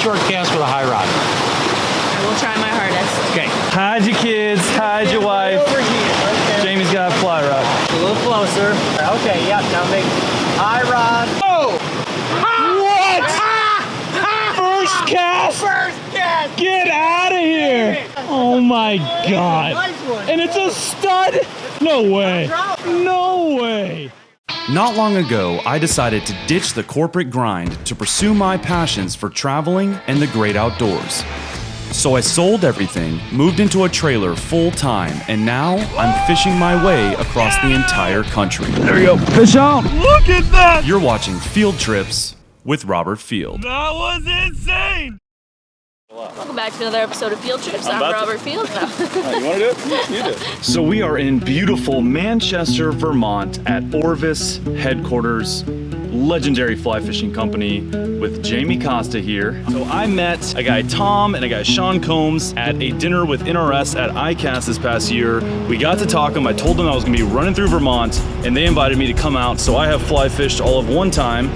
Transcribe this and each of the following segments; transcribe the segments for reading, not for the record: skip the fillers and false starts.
short cast with a high rod. I will try my hardest. Okay. Hide your kids, hide your wife. Over here. Okay. Jamie's got a fly rod. A little closer. Okay, yeah, now make high rod. Oh! What? First cast? First cast! Get out of here! Oh my God. Nice one. And it's a stud? No way. No way. Not long ago, I decided to ditch the corporate grind to pursue my passions for traveling and the great outdoors. So I sold everything, moved into a trailer full time, and now I'm fishing my way across the entire country. There we go. Fish on. Look at that. You're watching Field Trips with Robert Field. That was insane. Welcome back to another episode of Field Trips. I'm Robert Field. You want to do it? You do it. So we are in beautiful Manchester, Vermont at Orvis headquarters, legendary fly fishing company with Jamie Costa here. So I met a guy Tom and a guy Shawn Combs at a dinner with NRS at ICAST this past year. We got to talking. I told them I was gonna be running through Vermont and they invited me to come out. So I have fly fished all of one time.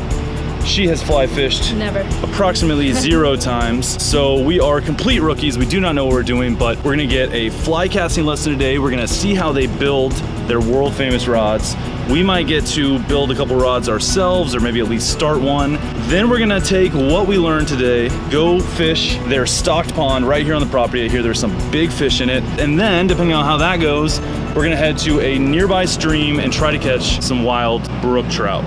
She has fly fished Never. approximately 0 times. So we are complete rookies. We do not know what we're doing, but we're gonna get a fly casting lesson today. We're gonna see how they build their world famous rods. We might get to build a couple rods ourselves or maybe at least start one. Then we're gonna take what we learned today, go fish their stocked pond right here on the property. I hear there's some big fish in it. And then depending on how that goes, we're gonna head to a nearby stream and try to catch some wild brook trout.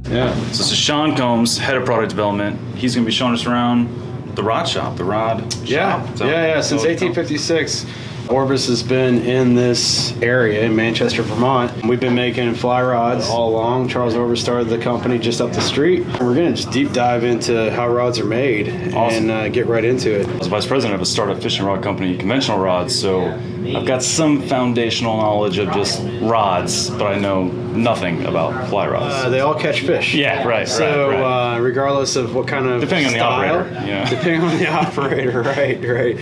Yeah, so this is Shawn Combs, head of product development. He's gonna be showing us around the rod shop, Yeah, since 1856. Orvis has been in this area in Manchester, Vermont. We've been making fly rods all along. Charles Orvis started the company just up the street. We're gonna just deep dive into how rods are made and get right into it. I was vice president of a startup fishing rod company, Conventional Rods, so I've got some foundational knowledge of just rods, but I know nothing about fly rods. They all catch fish. Yeah, right. So regardless of what kind of depending on the operator, yeah. Depending on the operator, right.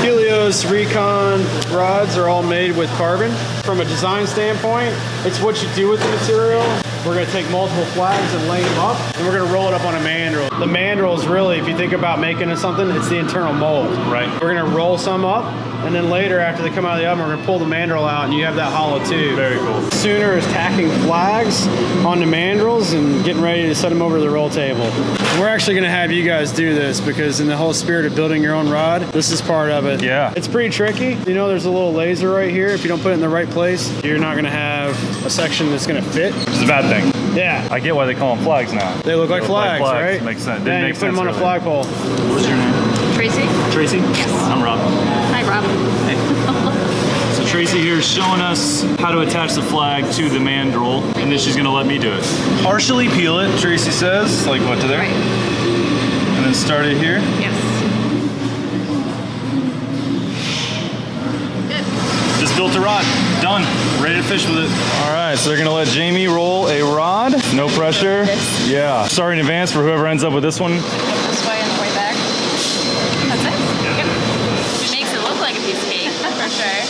Helios, Recon rods are all made with carbon. From a design standpoint, it's what you do with the material. We're gonna take multiple flags and lay them up, and we're gonna roll it up on a mandrel. The mandrel is really, if you think about making something, it's the internal mold. Right. We're gonna roll some up, and then later, after they come out of the oven, we're gonna pull the mandrel out, and you have that hollow tube. Very cool. Sooner is tacking flags on the mandrels and getting ready to set them over to the roll table. We're actually gonna have you guys do this because in the whole spirit of building your own rod, this is part of it. Yeah. It's pretty tricky. You know, there's a little laser right here. If you don't put it in the right place, you're not gonna have a section that's gonna fit. Which is a bad thing. Yeah. I get why they call them flags now. They look like flags, right? Makes sense. Yeah, you put them on a flagpole. What's your name? Tracy? Tracy? Yes. I'm Rob. Hi, Rob. So Tracy here is showing us how to attach the flag to the mandrel, and then she's gonna let me do it. Partially peel it, Tracy says, like what to there? Right. And then start it here. Yes. Good. Just built a rod. Done. Ready to fish with it. All right, so they're gonna let Jamie roll a rod. No pressure. Yeah. Sorry in advance for whoever ends up with this one. This way and the way back. That's it? Yeah. Yep. It makes it look like a piece of cake, for sure.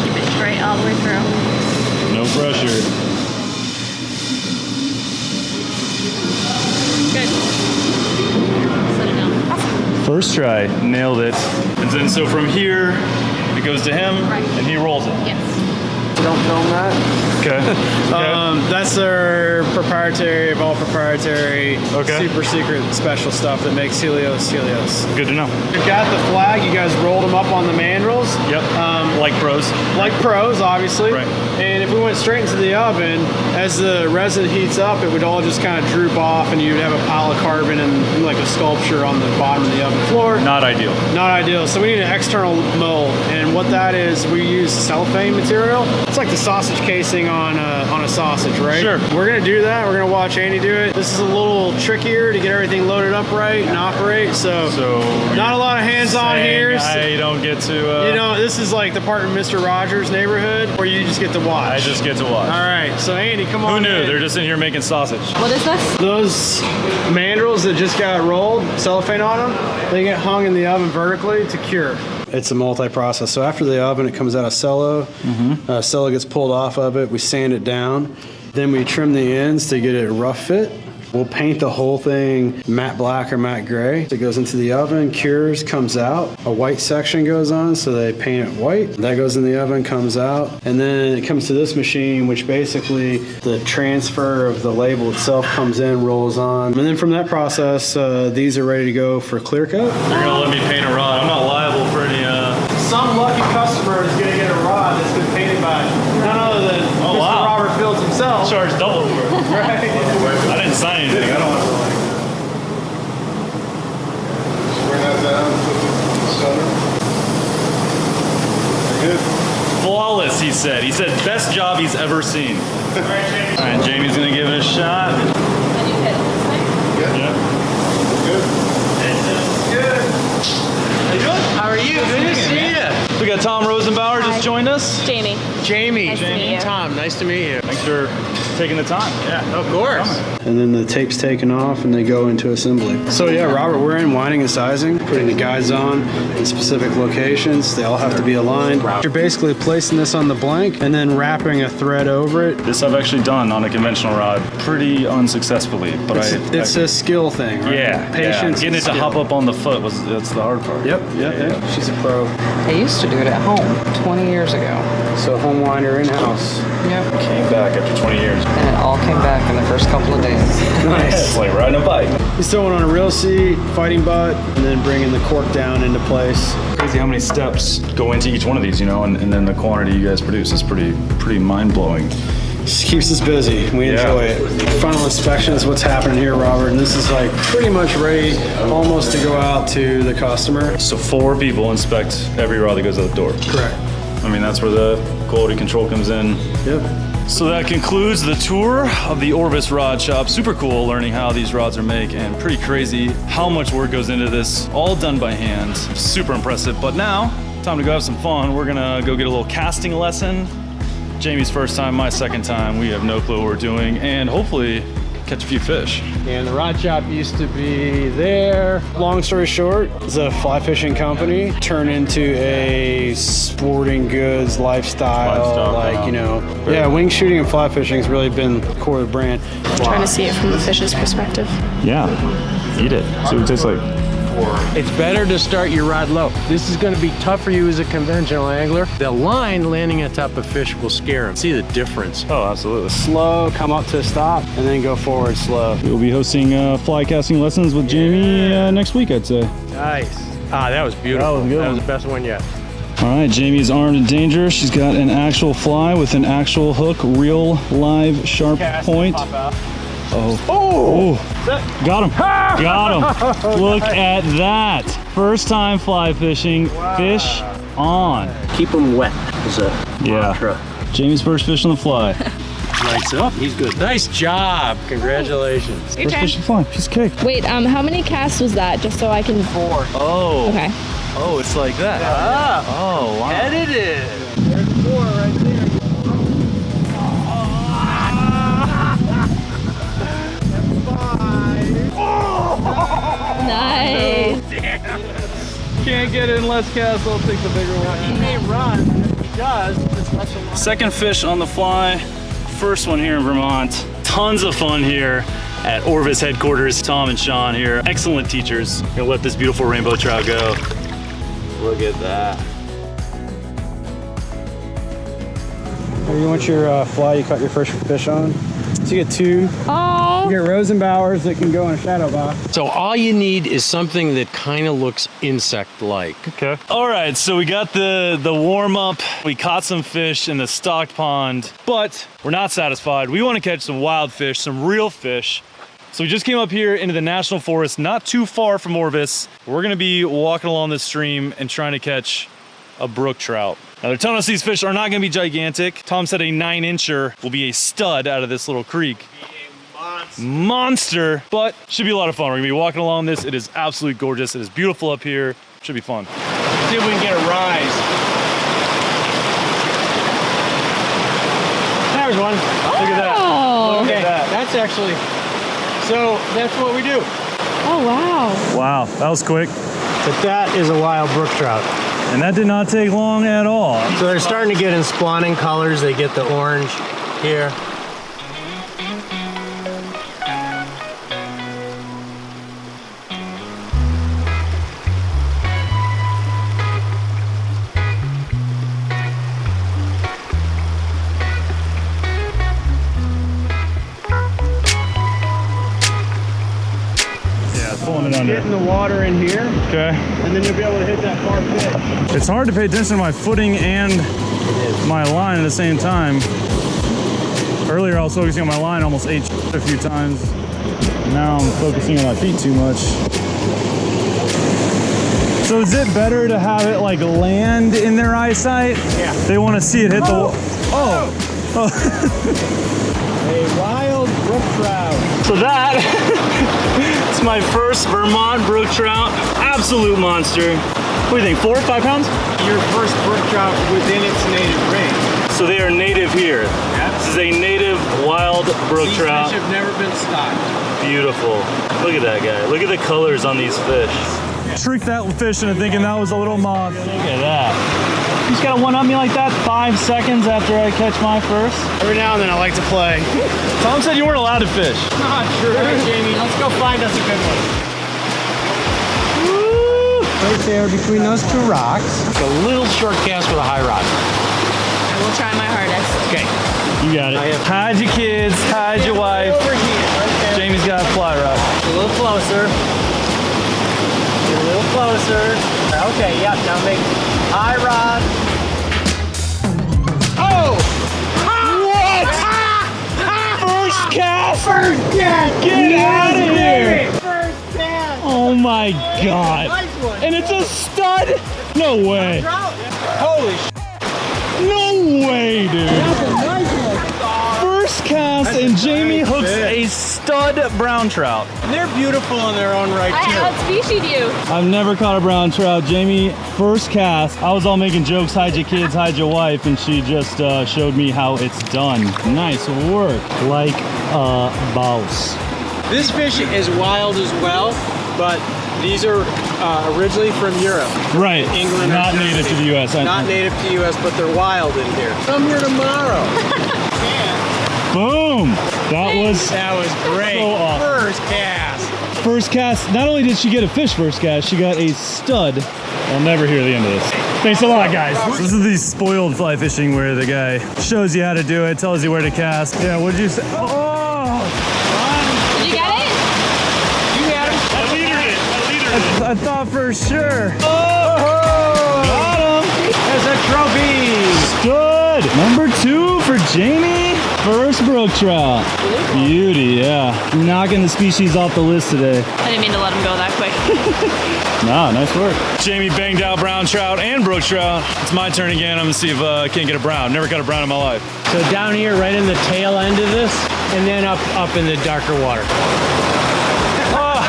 Keep it straight all the way through. No pressure. Good. Set it down. First try, nailed it. And then so from here, it goes to him, Right. and he rolls it. Yes. Don't film that. Okay. That's our proprietary of all proprietary, super secret special stuff that makes Helios Helios. Good to know. You've got the flag. You guys rolled them up on the mandrels. Yep. Like pros. Like pros, obviously. Right. And if we went straight into the oven, as the resin heats up, it would all just kind of droop off, and you'd have a pile of carbon and like a sculpture on the bottom of the oven floor. Not ideal. Not ideal. So we need an external mold, and what that is, we use cellophane material. It's like the sausage casing on a sausage, right? Sure. We're gonna do that. We're gonna watch Andy do it. This is a little trickier to get everything loaded up right and operate. So not a lot of hands-on here. I don't get to. You know, this is like the part of Mr. Rogers' neighborhood where you just get to watch. I just get to watch. All right. So Andy, come on. Who knew? in. They're just in here making sausage. What is this? Those mandrels that just got rolled, cellophane on them, they get hung in the oven vertically to cure. It's a multi-process. So after the oven, it comes out of cello. Cello gets pulled off of it. We sand it down. Then we trim the ends to get it a rough fit. We'll paint the whole thing matte black or matte gray. It goes into the oven, cures, comes out. A white section goes on, so they paint it white. That goes in the oven, comes out. And then it comes to this machine, which basically the transfer of the label itself comes in, rolls on. And then from that process, these are ready to go for clear coat. You're gonna let me paint a rod. I'm not liable for any, Some lucky customer is gonna get a rod that's been painted by none other than Mr. wow. Robert Fields himself. charge double for it. Right. I didn't sign anything. I don't want to like. Bring that down, put the center. Good. Flawless, he said. He said best job he's ever seen. All right, Jamie's gonna give it a shot. And you hit this thing? Yeah. Good. Good. How you doing? How are you? Good to see you. We got Tom Rosenbauer just joined us. Jamie. Jamie. Nice to meet you. Tom, nice to meet you. Thanks for taking the time. Yeah, of course. And then the tape's taken off and they go into assembly. So yeah, Robert, we're in winding and sizing, putting the guides on in specific locations. They all have to be aligned. You're basically placing this on the blank and then wrapping a thread over it. This I've actually done on a conventional rod pretty unsuccessfully, but It's a skill thing, right? yeah, Patience. getting it and to hop skill. up on the foot that's the hard part. Yep. She's a pro. I used to do it at home 20 years ago. So home winder in-house. Yep. Came back after 20 years. And it all came back in the first couple of days. It's like riding a bike. He's throwing on a reel seat, fighting butt, and then bringing the cork down into place. Crazy how many steps go into each one of these, you know, and then the quantity you guys produce is pretty mind-blowing. Just keeps us busy. We enjoy it. Final inspection is what's happening here, Robert, and this is like pretty much ready almost to go out to the customer. So 4 people inspect every rod that goes out the door. Correct. I mean, that's where the quality control comes in. Yep. So that concludes the tour of the Orvis rod shop. Super cool learning how these rods are made, and pretty crazy how much work goes into this, all done by hand. Super impressive. But now, time to go have some fun. We're gonna go get a little casting lesson. Jamie's first time, my second time. We have no clue what we're doing, and hopefully catch a few fish. And the rod shop used to be there. Long story short, it's a fly fishing company turned into a sporting goods lifestyle, like, you know. Yeah, wing shooting and fly fishing has really been the core of the brand. Trying to see it from the fish's perspective. Yeah, eat it. See what it tastes like. It's better to start your rod low. This is going to be tough for you as a conventional angler. The line landing on top of fish will scare them. See the difference. Oh, absolutely. Slow, come up to a stop, and then go forward slow. We'll be hosting fly casting lessons with Jamie next week, I'd say. Nice. Ah, that was beautiful. That was a good That was one. the best one yet. All right, Jamie's armed and dangerous. She's got an actual fly with an actual hook, real live sharp point. Oh, got him, got him. Look at that. First time fly fishing, fish on. Keep them wet is a Yeah, Jamie's first fish on the fly. lights up. He's good. Nice job. Congratulations. Your First turn. fish on the fly, she's cake. Wait, how many casts was that? Just so I can. 4. Oh, Okay. oh, it's like that. Oh, wow. Edited. Nice. Can't get in less cast, I'll take the bigger one. He may run. He does. Just let him run. Second fish on the fly, first one here in Vermont. Tons of fun here at Orvis headquarters. Tom and Shawn here, excellent teachers. Gonna let this beautiful rainbow trout go. Look at that. You want your fly you caught your first fish on? So you get 2. Oh. You get Rosenbauers that can go in a shadow box. So all you need is something that kind of looks insect-like. Okay. All right, so we got the warm up. We caught some fish in the stocked pond, but we're not satisfied. We want to catch some wild fish, some real fish. So we just came up here into the national forest, not too far from Orvis. We're gonna be walking along this stream and trying to catch a brook trout. Now they're telling us these fish are not gonna be gigantic. Tom said a 9-incher will be a stud out of this little creek. Monster, but should be a lot of fun. We're gonna be walking along this. It is absolutely gorgeous. It is beautiful up here. Should be fun. See if we can get a rise. There's one. Look at that. Oh. Okay, that. that's actually, so that's what we do. Oh wow. Wow, that was quick. But that is a wild brook trout. And that did not take long at all. So they're starting to get in spawning colors. They get the orange here. Yeah, it's pulling it under. Getting the water in here, Okay. and then you'll be able to hit that far fish. It's hard to pay attention to my footing and my line at the same time. Earlier I was focusing on my line, almost ate a few times. Now I'm focusing on my feet too much. So is it better to have it like land in their eyesight? Yeah. They want to see it hit the wall. A wild brook trout. So that it's my first Vermont brook trout. Absolute monster. What do you think, 4 or 5 pounds? Your first brook trout within its native range. So they are native here. This is a native wild brook These trout. fish have never been stocked. Beautiful. Look at that guy. Look at the colors on these fish. Tricked that fish into thinking that was a little moth. Look at that. You just gotta one-up me like that 5 seconds after I catch my first. Every now and then I like to play. Tom said you weren't allowed to fish. Not true. All right, Jamie, let's go find us a good one. Right there between those two rocks. It's a little short cast with a high rod. I will try my hardest. Okay. You got it. Hide your kids, hide your wife. Over here, right there. Jamie's got a fly rod. A little closer. Get a little closer. Okay, yep, now make high rod. Oh! What? First cast? First cast! Get out of here! First cast! Oh my god. Nice one. And it's a stud? No way. Holy sh**. No way, dude. That's a nice one. First cast and Jamie hooks a stud brown trout. They're beautiful in their own right, I too. outspecied you. I've never caught a brown trout. Jamie, first cast. I was all making jokes, hide your kids, hide your wife, and she just showed me how it's done. Nice work. Like a boss. This fish is wild as well, but these are originally from Europe. Right. England or Not native to the U.S. Not native to the U.S., but they're wild in here. Come here tomorrow. Boom. That was great. So awesome. First cast. first cast. Not only did she get a fish first cast, she got a stud. I'll never hear the end of this. Thanks a lot, guys. This is the spoiled fly fishing where the guy shows you how to do it, tells you where to cast. Yeah, what'd you say? Oh! Did you get it? You had him. I leadered it. I thought for sure. Oh! Got him. There's a trophy. Stud. Number 2 for Jamie. First brook trout. Beauty, yeah. Knocking the species off the list today. I didn't mean to let him go that quick. Nah, nice work. Jamie banged out brown trout and brook trout. It's my turn again. I'm gonna see if I can't get a brown. Never caught a brown in my life. So down here, right in the tail end of this, and then up in the darker water. Oh.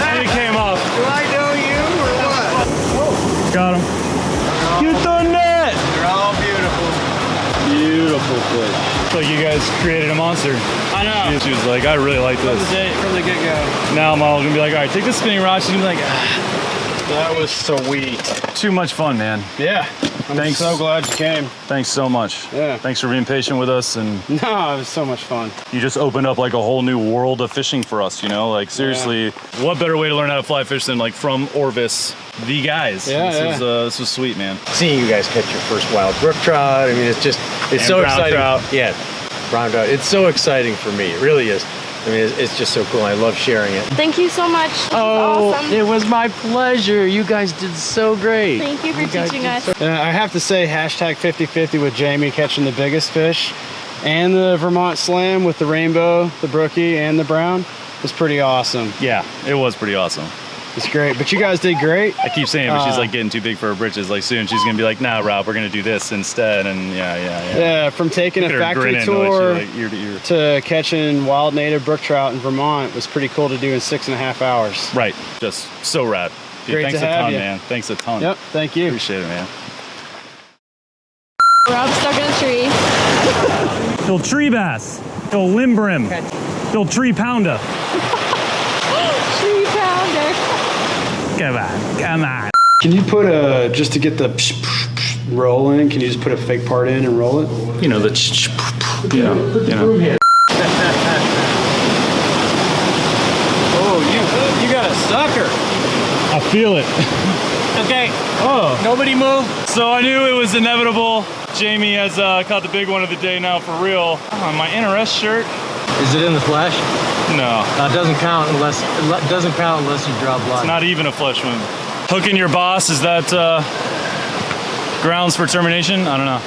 And it came off. Do I know you or what? Got him. Get the net. They're all beautiful. Beautiful fish. It's like you guys created a monster. I know. She was like, I really like From this. the get-go. Now I'm all gonna be like, all right, take the spinning rod. She's gonna be like, That was sweet. too much fun, man. Yeah. I'm Thanks. so glad you came. Thanks so much. Yeah. Tings for being patient with us, and No, it was so much fun. you just opened up like a whole new world of fishing for us, you know? Like seriously, what better way to learn how to fly fish than like from Orvis, the guys. Yeah, this was sweet, man. Seeing you guys catch your first wild brook trout, I mean, it's And so brown exciting. trout. Yeah, brown trout. It's so exciting for me. It really is. I mean, it's just so cool. I love sharing it. Thank you so much. This Oh, was awesome. it was my pleasure. You guys did so great. Thank you for guys teaching did us. I have to say, hashtag 50-50 with Jamie catching the biggest fish, and the Vermont Slam with the rainbow, the brookie, and the brown was pretty awesome. Yeah, it was pretty awesome. It's great. But you guys did great. I keep saying, but she's like getting too big for her britches. Like soon she's gonna be like, nah, Rob, we're gonna do this instead. And yeah. Yeah, from taking a Look at her factory grinning, tour like ear to ear. to catching wild native brook trout in Vermont was pretty cool to do in 6.5 hours. Right, just so rad. Dude, Great thanks to a have ton, you. man. Thanks a ton. Yep, thank you. Appreciate it, man. Rob's stuck in a tree. He'll tree bass. He'll limb brim. He'll tree pounder. Tree pounder. Come on. Can you put a, just to get the roll in, can you just put a fake part in and roll it? You know, the Oh, you got a sucker. I feel it. Okay, Oh. nobody move. So I knew it was inevitable. Jamie has caught the big one of the day now for real. Oh, my NRS shirt Is it in the flesh? No. It doesn't count unless you draw blood. It's not even a flesh wound. Hooking your boss, is that grounds for termination? I don't know.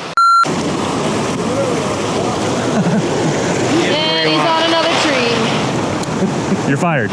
And he's on another tree. You're fired.